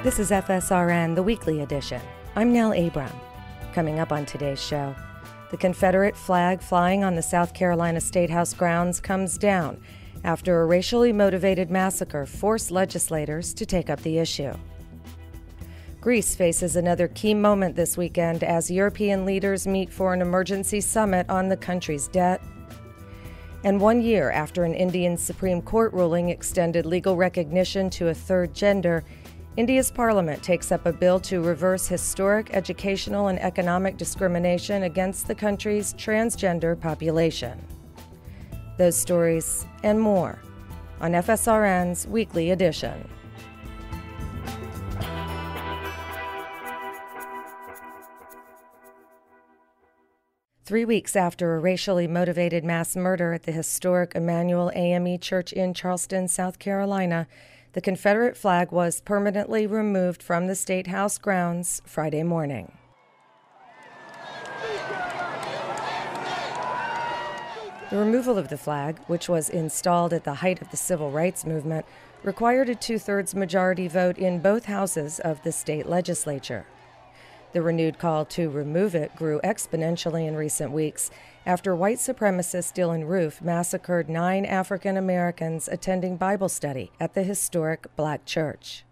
This is FSRN, the weekly edition. I'm Nell Abram. Coming up on today's show, the Confederate flag flying on the South Carolina State House grounds comes down after a racially motivated massacre forced legislators to take up the issue. Greece faces another key moment this weekend as European leaders meet for an emergency summit on the country's debt. And 1 year after an Indian Supreme Court ruling extended legal recognition to a third gender, India's parliament takes up a bill to reverse historic educational and economic discrimination against the country's transgender population. Those stories and more on FSRN's weekly edition. Three weeks after a racially motivated mass murder at the historic Emmanuel AME Church in Charleston, South Carolina, the Confederate flag was permanently removed from the State House grounds Friday morning. The removal of the flag, which was installed at the height of the civil rights movement, required a two-thirds majority vote in both houses of the state legislature. The renewed call to remove it grew exponentially in recent weeks after white supremacist Dylan Roof massacred 9 African Americans attending Bible study at the historic Black church.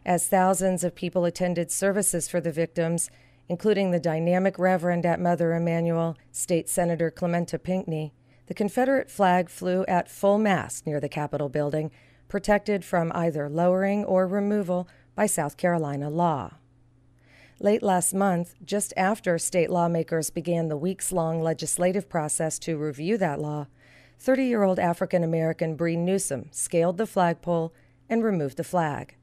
As thousands of people attended services for the victims, including the dynamic Reverend at Mother Emanuel, State Senator Clementa Pinckney, the Confederate flag flew at full mast near the Capitol building, protected from either lowering or removal by South Carolina law. Late last month, just after state lawmakers began the weeks-long legislative process to review that law, 30-year-old African-American Bree Newsom scaled the flagpole and removed the flag.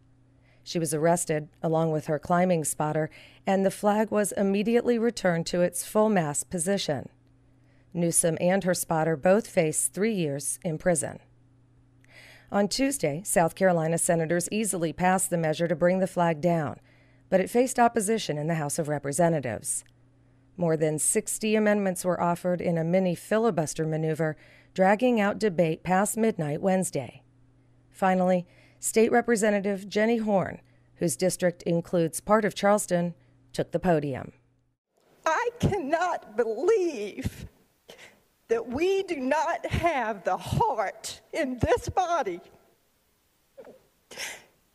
She was arrested, along with her climbing spotter, and the flag was immediately returned to its full-mast position. Newsom and her spotter both face 3 years in prison. On Tuesday, South Carolina senators easily passed the measure to bring the flag down, but it faced opposition in the House of Representatives. More than 60 amendments were offered in a mini filibuster maneuver, dragging out debate past midnight Wednesday. Finally, State Representative Jenny Horn, whose district includes part of Charleston, took the podium. I cannot believe that we do not have the heart in this body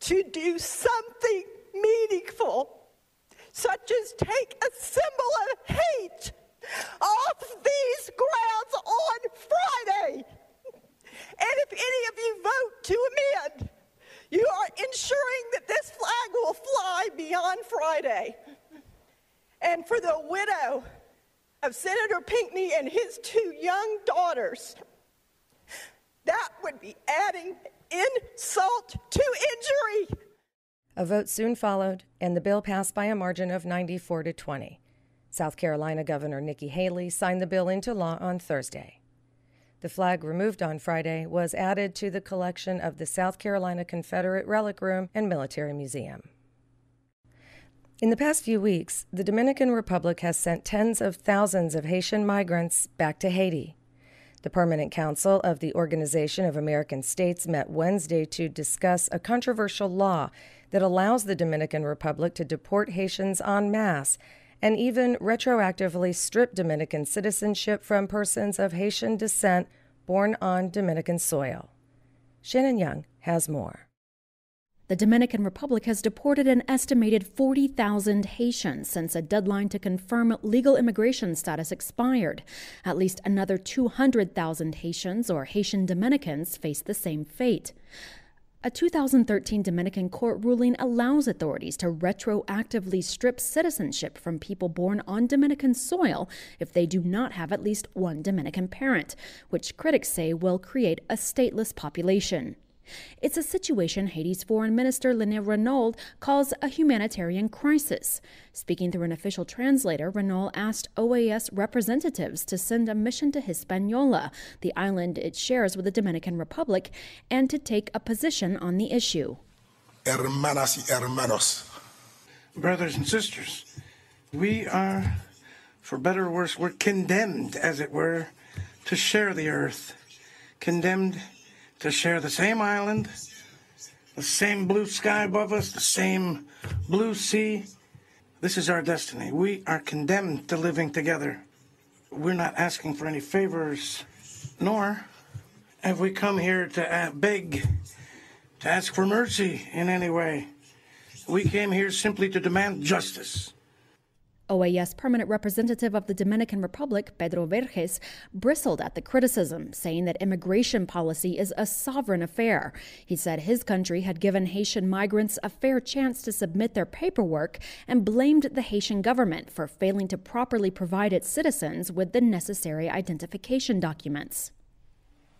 to do something meaningful, such as take a symbol of hate off these grounds on Friday. And if any of you vote to amend, you are ensuring that this flag will fly beyond Friday. And for the widow of Senator Pinckney and his 2 young daughters, that would be adding insult to injury. A vote soon followed, and the bill passed by a margin of 94-20. South Carolina Governor Nikki Haley signed the bill into law on Thursday. The flag removed on Friday was added to the collection of the South Carolina Confederate Relic Room and Military Museum. In the past few weeks, the Dominican Republic has sent tens of thousands of Haitian migrants back to Haiti. The Permanent Council of the Organization of American States met Wednesday to discuss a controversial law that allows the Dominican Republic to deport Haitians en masse and even retroactively strip Dominican citizenship from persons of Haitian descent born on Dominican soil. Shannon Young has more. The Dominican Republic has deported an estimated 40,000 Haitians since a deadline to confirm legal immigration status expired. At least another 200,000 Haitians or Haitian Dominicans face the same fate. A 2013 Dominican court ruling allows authorities to retroactively strip citizenship from people born on Dominican soil if they do not have at least one Dominican parent, which critics say will create a stateless population. It's a situation Haiti's Foreign Minister Lene Renaud calls a humanitarian crisis. Speaking through an official translator, Renaud asked OAS representatives to send a mission to Hispaniola, the island it shares with the Dominican Republic, and to take a position on the issue. Hermanas y hermanos. Brothers and sisters, we are, for better or worse, we're condemned, as it were, to share the earth, condemned to share the same island, the same blue sky above us, the same blue sea. This is our destiny. We are condemned to living together. We're not asking for any favors, nor have we come here to beg, to ask for mercy in any way. We came here simply to demand justice. OAS permanent representative of the Dominican Republic, Pedro Verges, bristled at the criticism, saying that immigration policy is a sovereign affair. He said his country had given Haitian migrants a fair chance to submit their paperwork and blamed the Haitian government for failing to properly provide its citizens with the necessary identification documents.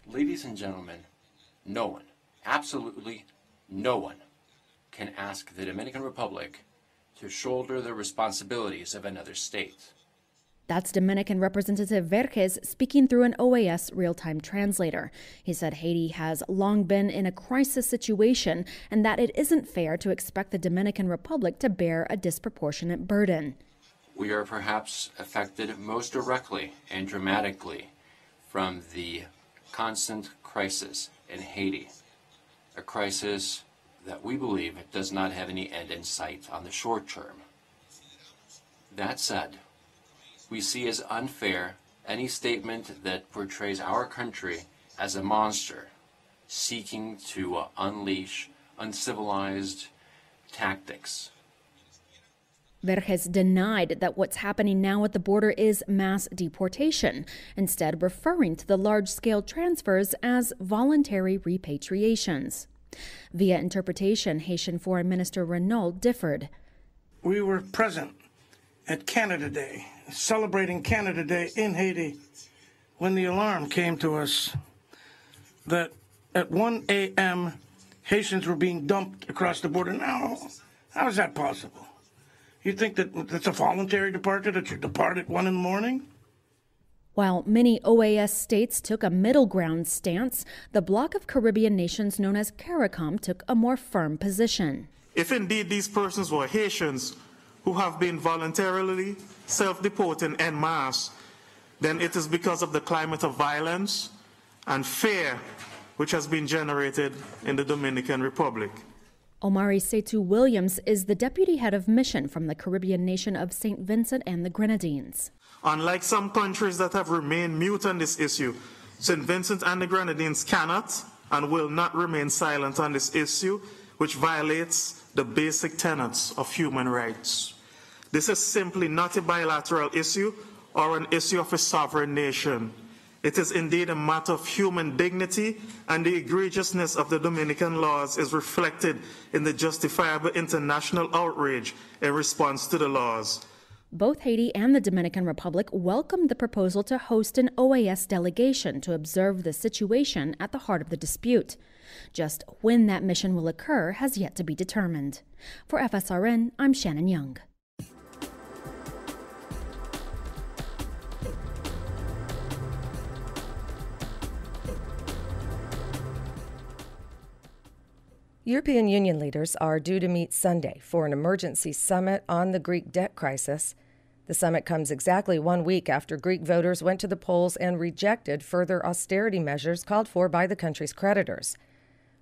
Ladies and gentlemen, no one, absolutely no one, can ask the Dominican Republic to shoulder the responsibilities of another state. That's Dominican Representative Verges speaking through an OAS real-time translator. He said Haiti has long been in a crisis situation and that it isn't fair to expect the Dominican Republic to bear a disproportionate burden. We are perhaps affected most directly and dramatically from the constant crisis in Haiti, a crisis that we believe does not have any end in sight on the short term. That said, we see as unfair any statement that portrays our country as a monster seeking to unleash uncivilized tactics. Verges denied that what's happening now at the border is mass deportation, instead referring to the large-scale transfers as voluntary repatriations. Via interpretation, Haitian Foreign Minister Renault differed. We were present at Canada Day, celebrating Canada Day in Haiti, when the alarm came to us that at 1 a.m. Haitians were being dumped across the border. Now, how is that possible? You think that that's a voluntary departure, that you depart at 1 in the morning? While many OAS states took a middle ground stance, the bloc of Caribbean nations known as CARICOM took a more firm position. If indeed these persons were Haitians who have been voluntarily self-deporting en masse, then it is because of the climate of violence and fear which has been generated in the Dominican Republic. Omari Setu Williams is the deputy head of mission from the Caribbean nation of St. Vincent and the Grenadines. Unlike some countries that have remained mute on this issue, St. Vincent and the Grenadines cannot and will not remain silent on this issue, which violates the basic tenets of human rights. This is simply not a bilateral issue or an issue of a sovereign nation. It is indeed a matter of human dignity, and the egregiousness of the Dominican laws is reflected in the justifiable international outrage in response to the laws. Both Haiti and the Dominican Republic welcomed the proposal to host an OAS delegation to observe the situation at the heart of the dispute. Just when that mission will occur has yet to be determined. For FSRN, I'm Shannon Young. European Union leaders are due to meet Sunday for an emergency summit on the Greek debt crisis. The summit comes exactly 1 week after Greek voters went to the polls and rejected further austerity measures called for by the country's creditors.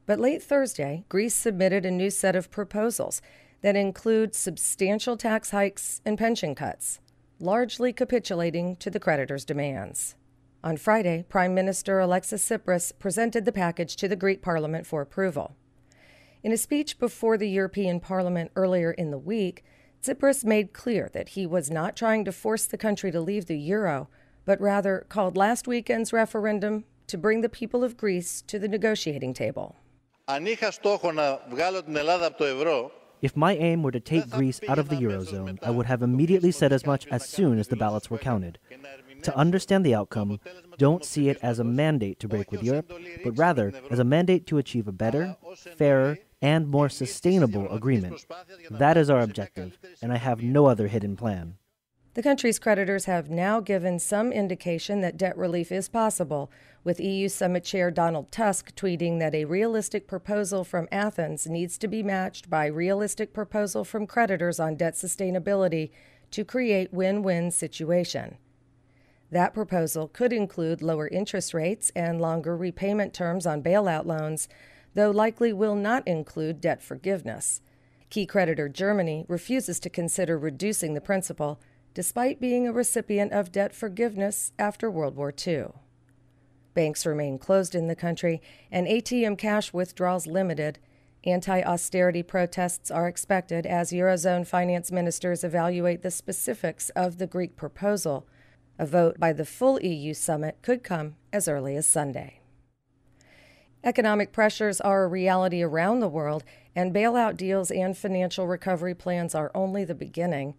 But late Thursday, Greece submitted a new set of proposals that include substantial tax hikes and pension cuts, largely capitulating to the creditors' demands. On Friday, Prime Minister Alexis Tsipras presented the package to the Greek parliament for approval. In a speech before the European Parliament earlier in the week, Tsipras made clear that he was not trying to force the country to leave the euro, but rather called last weekend's referendum to bring the people of Greece to the negotiating table. If my aim were to take Greece out of the Eurozone, I would have immediately said as much as soon as the ballots were counted. To understand the outcome, don't see it as a mandate to break with Europe, but rather as a mandate to achieve a better, fairer, and more sustainable agreement. That is our objective, and I have no other hidden plan. The country's creditors have now given some indication that debt relief is possible, with EU Summit Chair Donald Tusk tweeting that a realistic proposal from Athens needs to be matched by realistic proposal from creditors on debt sustainability to create win-win situation. That proposal could include lower interest rates and longer repayment terms on bailout loans, though likely will not include debt forgiveness. Key creditor Germany refuses to consider reducing the principal, despite being a recipient of debt forgiveness after World War II. Banks remain closed in the country, and ATM cash withdrawals limited. Anti-austerity protests are expected as Eurozone finance ministers evaluate the specifics of the Greek proposal. A vote by the full EU summit could come as early as Sunday. Economic pressures are a reality around the world, and bailout deals and financial recovery plans are only the beginning.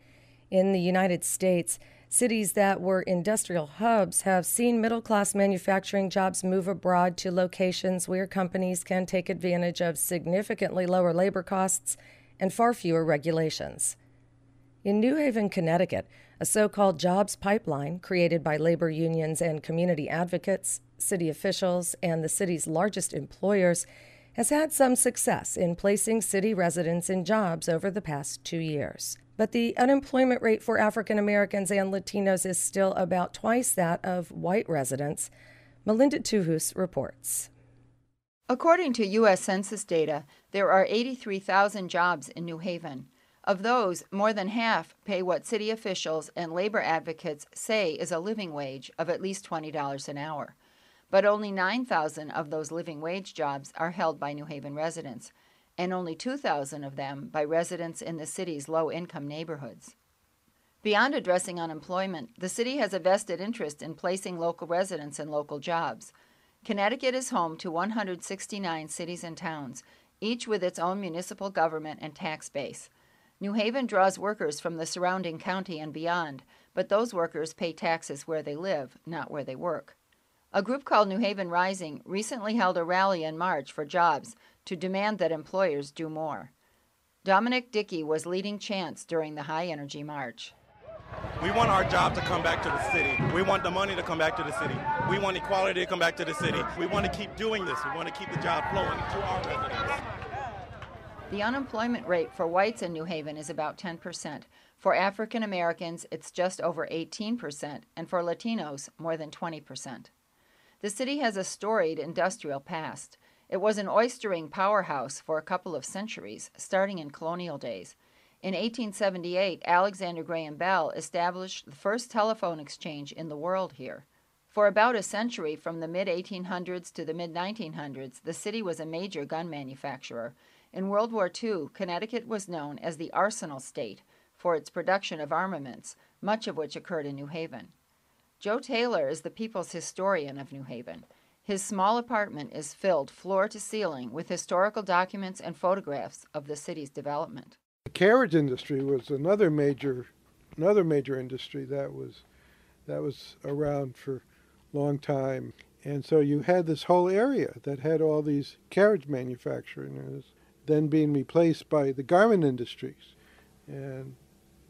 In the United States, cities that were industrial hubs have seen middle-class manufacturing jobs move abroad to locations where companies can take advantage of significantly lower labor costs and far fewer regulations. In New Haven, Connecticut, a so-called jobs pipeline created by labor unions and community advocates, city officials, and the city's largest employers has had some success in placing city residents in jobs over the past 2 years. But the unemployment rate for African Americans and Latinos is still about twice that of white residents. Melinda Tuhus reports. According to U.S. Census data, there are 83,000 jobs in New Haven. Of those, more than half pay what city officials and labor advocates say is a living wage of at least $20 an hour. But only 9,000 of those living wage jobs are held by New Haven residents, and only 2,000 of them by residents in the city's low-income neighborhoods. Beyond addressing unemployment, the city has a vested interest in placing local residents in local jobs. Connecticut is home to 169 cities and towns, each with its own municipal government and tax base. New Haven draws workers from the surrounding county and beyond, but those workers pay taxes where they live, not where they work. A group called New Haven Rising recently held a rally and march for jobs to demand that employers do more. Dominic Dickey was leading chants during the high-energy march. We want our job to come back to the city. We want the money to come back to the city. We want equality to come back to the city. We want to keep doing this. We want to keep the job flowing to our residents. The unemployment rate for whites in New Haven is about 10%. For African Americans, it's just over 18%, and for Latinos, more than 20%. The city has a storied industrial past. It was an oystering powerhouse for a couple of centuries, starting in colonial days. In 1878, Alexander Graham Bell established the first telephone exchange in the world here. For about a century, from the mid-1800s to the mid-1900s, the city was a major gun manufacturer. In World War II, Connecticut was known as the Arsenal State for its production of armaments, much of which occurred in New Haven. Joe Taylor is the people's historian of New Haven. His small apartment is filled floor to ceiling with historical documents and photographs of the city's development. The carriage industry was another major industry that was around for a long time. And so you had this whole area that had all these carriage manufacturing, then being replaced by the garment industries. And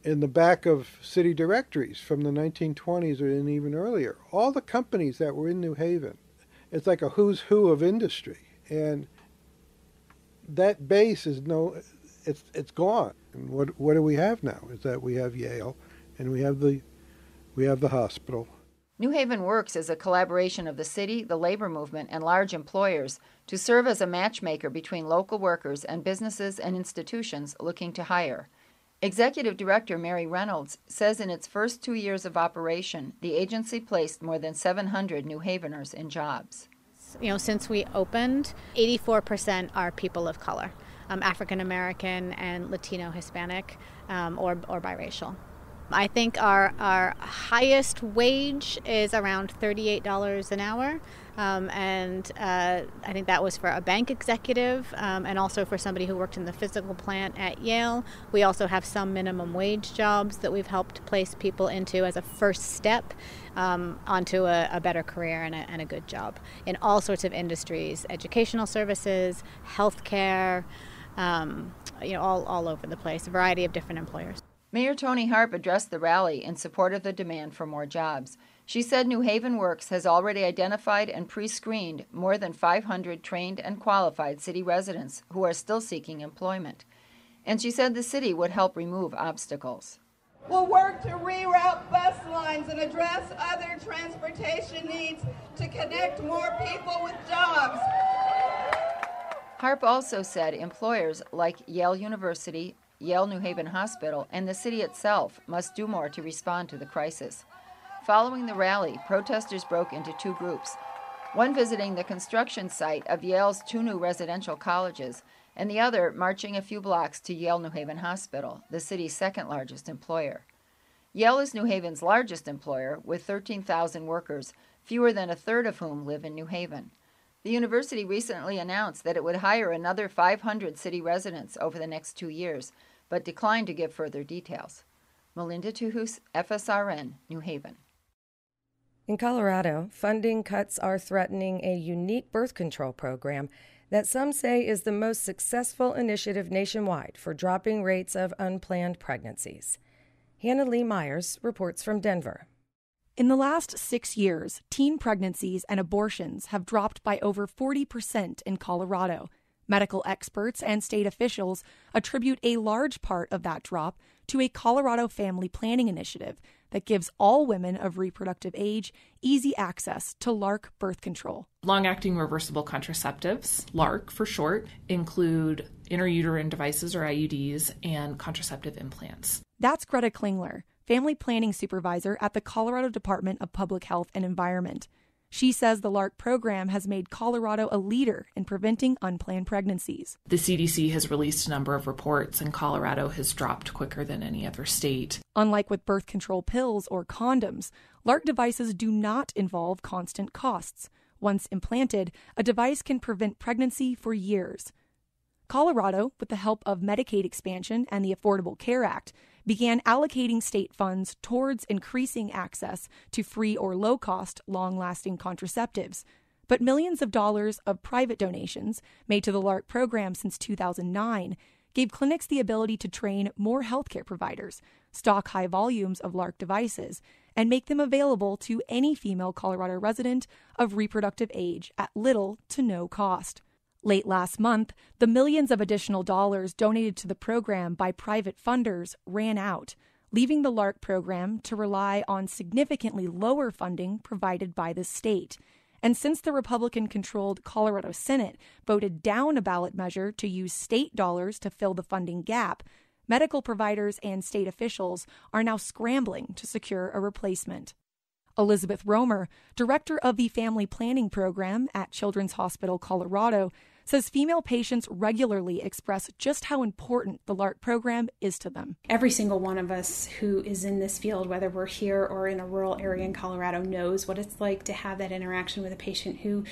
in the back of city directories from the 1920s or even earlier, all the companies that were in New Haven, it's like a who's who of industry. And that base is it's gone. And what do we have now? Is that we have Yale and we have the hospital. New Haven Works is a collaboration of the city, the labor movement, and large employers to serve as a matchmaker between local workers and businesses and institutions looking to hire. Executive Director Mary Reynolds says in its first 2 years of operation, the agency placed more than 700 New Haveners in jobs. Since we opened, 84% are people of color, African American and Latino, Hispanic, or biracial. I think our highest wage is around $38 an hour, and I think that was for a bank executive and also for somebody who worked in the physical plant at Yale. We also have some minimum wage jobs that we've helped place people into as a first step onto a better career and a good job in all sorts of industries, educational services, healthcare, all over the place, a variety of different employers. Mayor Tony Harp addressed the rally in support of the demand for more jobs. She said New Haven Works has already identified and pre-screened more than 500 trained and qualified city residents who are still seeking employment. And she said the city would help remove obstacles. We'll work to reroute bus lines and address other transportation needs to connect more people with jobs. Harp also said employers like Yale University, Yale New Haven Hospital, and the city itself must do more to respond to the crisis. Following the rally, protesters broke into two groups, one visiting the construction site of Yale's two new residential colleges, and the other marching a few blocks to Yale New Haven Hospital, the city's second largest employer. Yale is New Haven's largest employer, with 13,000 workers, fewer than a third of whom live in New Haven. The university recently announced that it would hire another 500 city residents over the next 2 years, but declined to give further details. Melinda Tuhus, FSRN, New Haven. In Colorado, funding cuts are threatening a unique birth control program that some say is the most successful initiative nationwide for dropping rates of unplanned pregnancies. Hannah Lee Myers reports from Denver. In the last 6 years, teen pregnancies and abortions have dropped by over 40% in Colorado. Medical experts and state officials attribute a large part of that drop to a Colorado family planning initiative that gives all women of reproductive age easy access to LARC birth control. Long-acting reversible contraceptives, LARC for short, include intrauterine devices or IUDs and contraceptive implants. That's Greta Klingler, family planning supervisor at the Colorado Department of Public Health and Environment. She says the LARC program has made Colorado a leader in preventing unplanned pregnancies. The CDC has released a number of reports, and Colorado has dropped quicker than any other state. Unlike with birth control pills or condoms, LARC devices do not involve constant costs. Once implanted, a device can prevent pregnancy for years. Colorado, with the help of Medicaid expansion and the Affordable Care Act, began allocating state funds towards increasing access to free or low-cost, long-lasting contraceptives. But millions of dollars of private donations made to the LARC program since 2009 gave clinics the ability to train more healthcare providers, stock high volumes of LARC devices, and make them available to any female Colorado resident of reproductive age at little to no cost. Late last month, the millions of additional dollars donated to the program by private funders ran out, leaving the LARC program to rely on significantly lower funding provided by the state. And since the Republican-controlled Colorado Senate voted down a ballot measure to use state dollars to fill the funding gap, medical providers and state officials are now scrambling to secure a replacement. Elizabeth Romer, director of the Family Planning Program at Children's Hospital Colorado, says female patients regularly express just how important the LARC program is to them. Every single one of us who is in this field, whether we're here or in a rural area in Colorado, knows what it's like to have that interaction with a patient who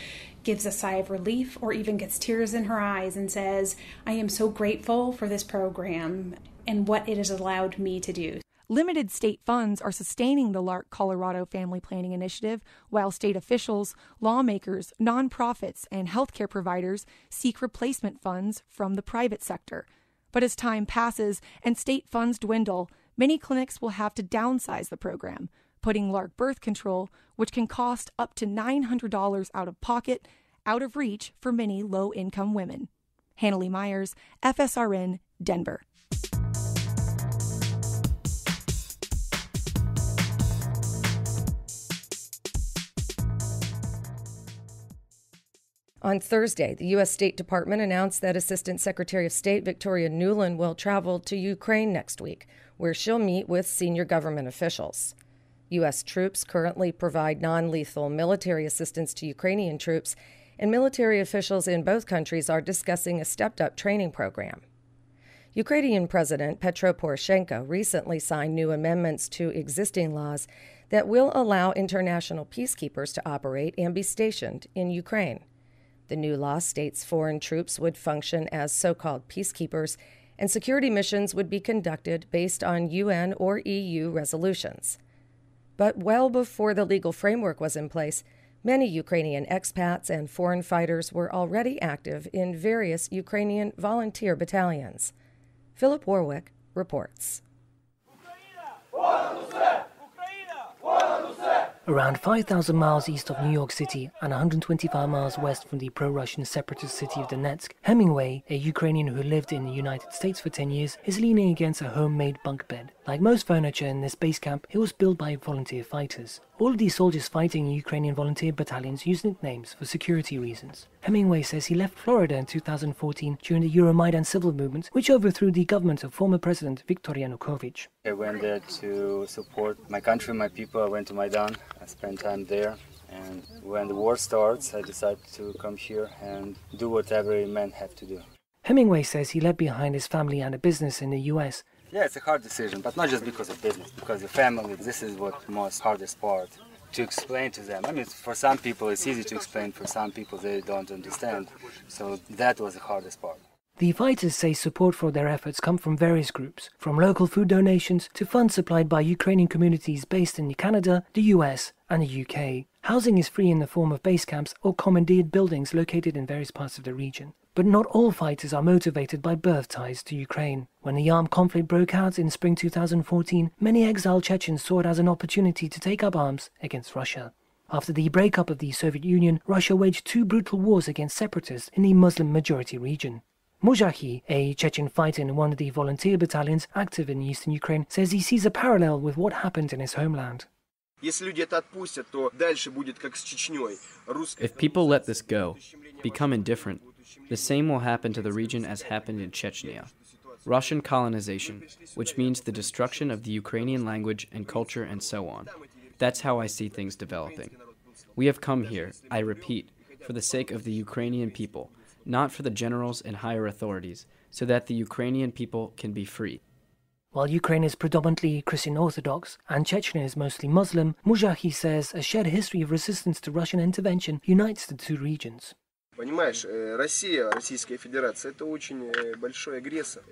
gives a sigh of relief or even gets tears in her eyes and says, "I am so grateful for this program and what it has allowed me to do." Limited state funds are sustaining the LARC Colorado Family Planning Initiative, while state officials, lawmakers, nonprofits, and healthcare providers seek replacement funds from the private sector. But as time passes and state funds dwindle, many clinics will have to downsize the program, putting LARC birth control, which can cost up to $900 out of pocket, out of reach for many low-income women. Hannah Lee Myers, FSRN, Denver. On Thursday, the U.S. State Department announced that Assistant Secretary of State Victoria Nuland will travel to Ukraine next week, where she'll meet with senior government officials. U.S. troops currently provide non-lethal military assistance to Ukrainian troops, and military officials in both countries are discussing a stepped-up training program. Ukrainian President Petro Poroshenko recently signed new amendments to existing laws that will allow international peacekeepers to operate and be stationed in Ukraine. The new law states foreign troops would function as so-called peacekeepers, and security missions would be conducted based on UN or EU resolutions. But well before the legal framework was in place, many Ukrainian expats and foreign fighters were already active in various Ukrainian volunteer battalions. Philip Warwick reports. Around 5,000 miles east of New York City and 125 miles west from the pro-Russian separatist city of Donetsk, Hemingway, a Ukrainian who lived in the United States for 10 years, is leaning against a homemade bunk bed. Like most furniture in this base camp, it was built by volunteer fighters. All of these soldiers fighting in Ukrainian volunteer battalions use nicknames for security reasons. Hemingway says he left Florida in 2014 during the Euromaidan civil movement, which overthrew the government of former President Viktor Yanukovych. I went there to support my country, my people. I went to Maidan. I spent time there. And when the war starts, I decided to come here and do whatever a man have to do. Hemingway says he left behind his family and a business in the US. Yeah, it's a hard decision, but not just because of business, because of family. This is what most hardest part, to explain to them. I mean, for some people it's easy to explain, for some people they don't understand. So that was the hardest part. The fighters say support for their efforts come from various groups, from local food donations to funds supplied by Ukrainian communities based in Canada, the US and the UK. Housing is free in the form of base camps or commandeered buildings located in various parts of the region. But not all fighters are motivated by birth ties to Ukraine. When the armed conflict broke out in spring 2014, many exiled Chechens saw it as an opportunity to take up arms against Russia. After the breakup of the Soviet Union, Russia waged 2 brutal wars against separatists in the Muslim-majority region. Mujahi, a Chechen fighter in one of the volunteer battalions active in eastern Ukraine, says he sees a parallel with what happened in his homeland. If people let this go, become indifferent, the same will happen to the region as happened in Chechnya. Russian colonization, which means the destruction of the Ukrainian language and culture and so on. That's how I see things developing. We have come here, I repeat, for the sake of the Ukrainian people, not for the generals and higher authorities, so that the Ukrainian people can be free. While Ukraine is predominantly Christian Orthodox and Chechnya is mostly Muslim, Mujahi says a shared history of resistance to Russian intervention unites the two regions.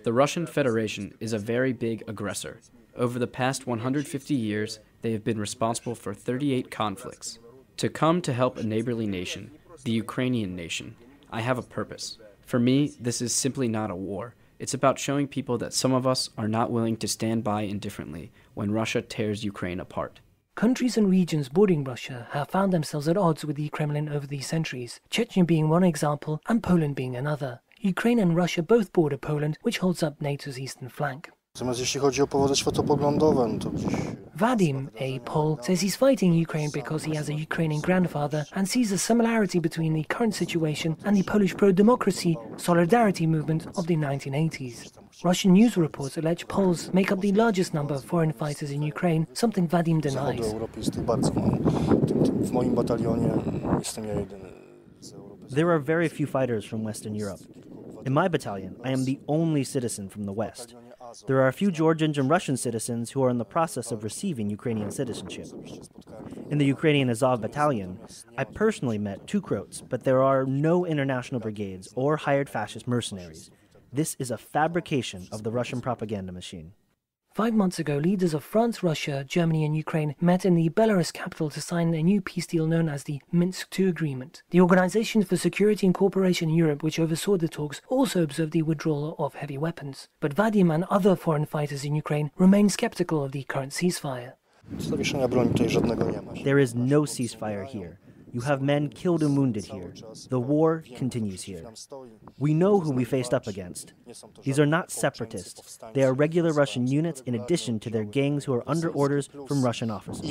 The Russian Federation is a very big aggressor. Over the past 150 years, they have been responsible for 38 conflicts. To come to help a neighborly nation, the Ukrainian nation, I have a purpose. For me, this is simply not a war. It's about showing people that some of us are not willing to stand by indifferently when Russia tears Ukraine apart. Countries and regions bordering Russia have found themselves at odds with the Kremlin over the centuries, Chechnya being one example and Poland being another. Ukraine and Russia both border Poland, which holds up NATO's eastern flank. Vadim, a Pole, says he's fighting Ukraine because he has a Ukrainian grandfather and sees a similarity between the current situation and the Polish pro-democracy solidarity movement of the 1980s. Russian news reports allege Poles make up the largest number of foreign fighters in Ukraine, something Vadim denies. There are very few fighters from Western Europe. In my battalion, I am the only citizen from the West. There are a few Georgian and Russian citizens who are in the process of receiving Ukrainian citizenship. In the Ukrainian Azov battalion, I personally met 2 Croats, but there are no international brigades or hired fascist mercenaries. This is a fabrication of the Russian propaganda machine. 5 months ago, leaders of France, Russia, Germany and Ukraine met in the Belarus capital to sign a new peace deal known as the Minsk II Agreement. The Organization for Security and Cooperation in Europe, which oversaw the talks, also observed the withdrawal of heavy weapons. But Vadim and other foreign fighters in Ukraine remain skeptical of the current ceasefire. There is no ceasefire here. You have men killed and wounded here. The war continues here. We know who we faced up against. These are not separatists. They are regular Russian units in addition to their gangs who are under orders from Russian officers.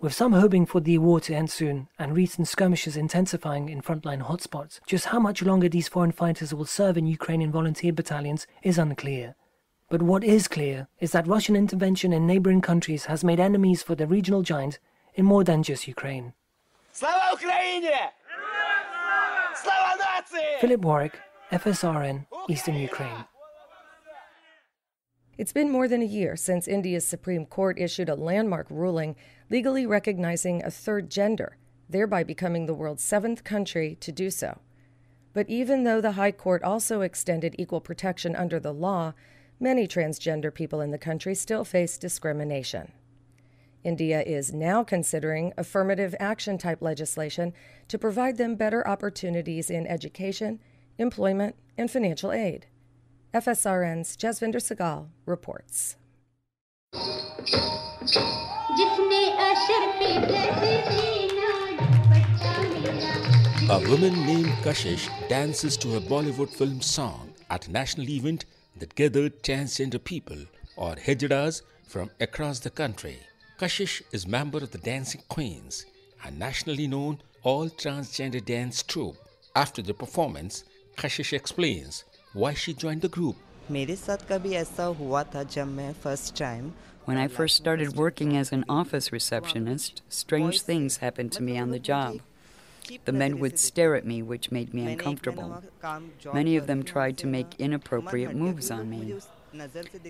With some hoping for the war to end soon and recent skirmishes intensifying in frontline hotspots, just how much longer these foreign fighters will serve in Ukrainian volunteer battalions is unclear. But what is clear is that Russian intervention in neighboring countries has made enemies for the regional giant in more than just Ukraine. Slava Ukraine! Slava Nazi! Philip Warwick, FSRN, Eastern Ukraine. It's been more than a year since India's Supreme Court issued a landmark ruling legally recognizing a third gender, thereby becoming the world's 7th country to do so. But even though the High Court also extended equal protection under the law, many transgender people in the country still face discrimination. India is now considering affirmative action type legislation to provide them better opportunities in education, employment, and financial aid. FSRN's Jasvinder Sahgal reports. A woman named Kashish dances to a Bollywood film song at a national event that gathered transgender people, or Hijras, from across the country. Kashish is member of the Dancing Queens, a nationally known all-transgender dance troupe. After the performance, Kashish explains why she joined the group. मेरे साथ कभी ऐसा हुआ था जब मैं first time. When I first started working as an office receptionist, strange things happened to me on the job. The men would stare at me, which made me uncomfortable. Many of them tried to make inappropriate moves on me.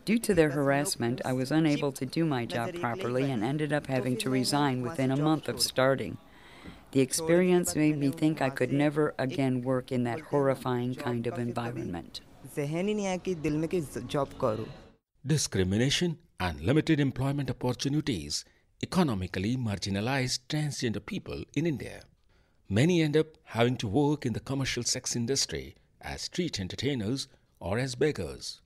Due to their harassment, I was unable to do my job properly and ended up having to resign within a month of starting. The experience made me think I could never again work in that horrifying kind of environment. Discrimination and limited employment opportunities economically marginalize transgender people in India. Many end up having to work in the commercial sex industry as street entertainers or as beggars.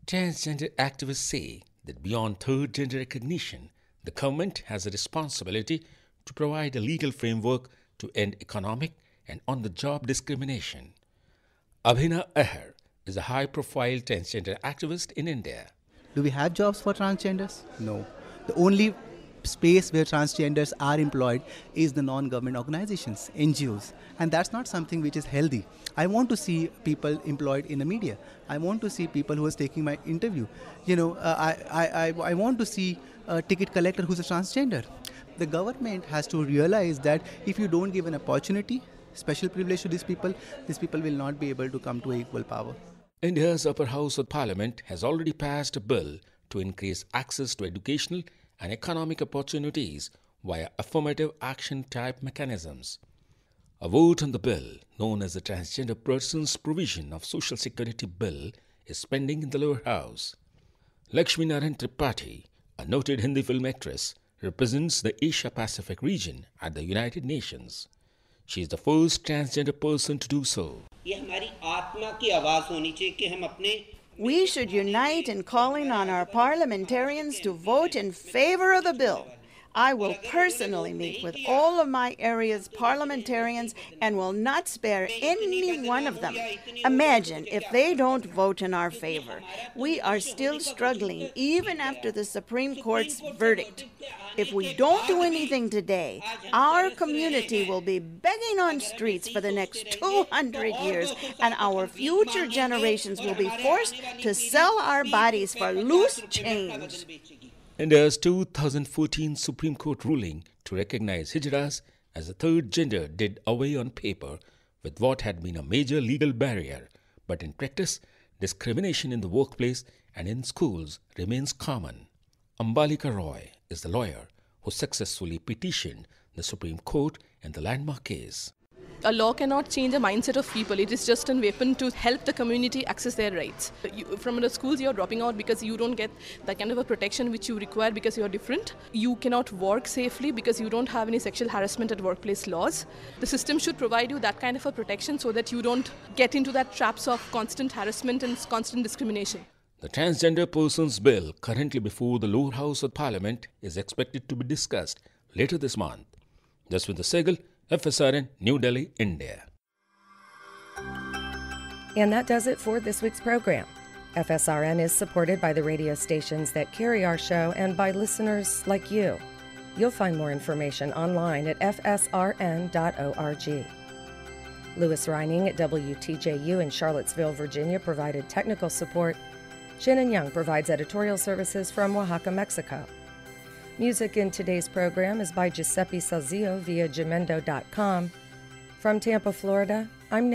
Transgender activists say that beyond third gender recognition, the government has a responsibility to provide a legal framework to end economic and on-the-job discrimination. Abhina Ahar is a high-profile transgender activist in India. Do we have jobs for transgenders? No. The only space where transgenders are employed is the non-government organizations, NGOs, and that's not something which is healthy. I want to see people employed in the media. I want to see people who are taking my interview. I want to see a ticket collector who's a transgender. The government has to realize that if you don't give an opportunity, special privilege to these people will not be able to come to equal power. India's upper house of parliament has already passed a bill to increase access to educational and economic opportunities via affirmative action type mechanisms. A vote on the bill, known as the Transgender Persons Provision of Social Security Bill, is pending in the lower house. Lakshmi Narayan Tripathi, a noted Hindi film actress, represents the Asia-Pacific region at the United Nations. She is the first transgender person to do so. We should unite in calling on our parliamentarians to vote in favor of the bill. I will personally meet with all of my area's parliamentarians and will not spare any one of them. Imagine if they don't vote in our favor. We are still struggling even after the Supreme Court's verdict. If we don't do anything today, our community will be begging on streets for the next 200 years, and our future generations will be forced to sell our bodies for loose change. India's 2014 Supreme Court ruling to recognize hijras as a third gender did away on paper with what had been a major legal barrier, but in practice, discrimination in the workplace and in schools remains common. Ambalika Roy is the lawyer who successfully petitioned the Supreme Court in the landmark case. A law cannot change the mindset of people. It is just a weapon to help the community access their rights. From the schools, you're dropping out because you don't get the kind of a protection which you require because you're different. You cannot work safely because you don't have any sexual harassment at workplace laws. The system should provide you that kind of a protection so that you don't get into that traps of constant harassment and constant discrimination. The Transgender Persons Bill, currently before the lower house of Parliament, is expected to be discussed later this month. Jaswinta Sehgal, FSRN, New Delhi, India. And that does it for this week's program. FSRN is supported by the radio stations that carry our show and by listeners like you. You'll find more information online at fsrn.org. Louis Reining at WTJU in Charlottesville, Virginia provided technical support. Shannon Young provides editorial services from Oaxaca, Mexico. Music in today's program is by Giuseppe Salzio via Gemendo.com. From Tampa, Florida, I'm